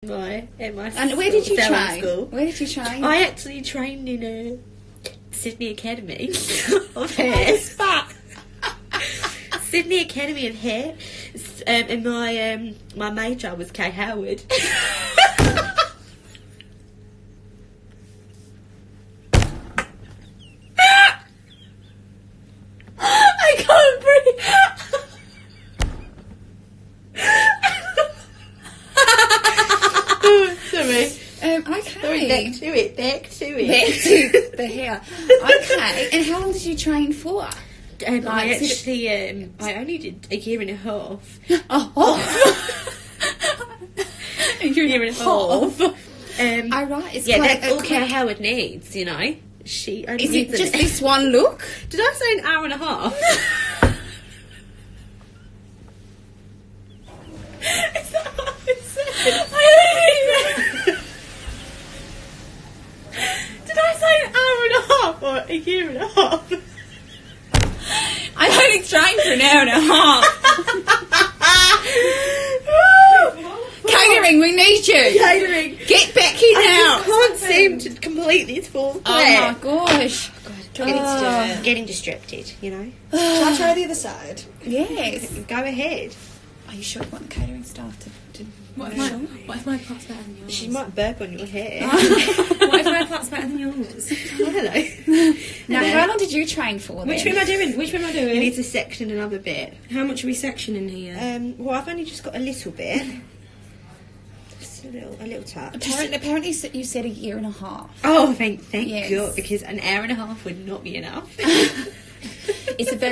At my And where did you train? train? Where did you train? I actually trained in a Sydney Academy of hair. Sydney Academy of Hair, and my major was Kay Howard. I can't breathe. Sorry. Okay. Back to it. Back to the hair. Okay. And how long did you train for? I actually, I only did a year and a half. A year and a half. Right. It's that's all Kay Howard needs, you know. She only Is it needs just this one look? Did I say an hour and a half? Is that what I said? Did I say an hour and a half or a year and a half? I only trained for an hour and a half. Catering, we need you. Catering. Get back here now. I can't seem to complete this full Oh my gosh. Getting distracted, you know. Shall I try the other side? Yes. Go ahead. Are you sure you want the catering staff to What if my part's better than yours? She might burp on your hair. What if my part's better than yours? I don't know. Now, how long did you train for then? Which bit am I doing? You need to section another bit. How much are we sectioning here? Well, I've only just got a little bit. Just a little touch. Apparently you said a year and a half. Oh, thank Yes. God, because an hour and a half would not be enough. It's a very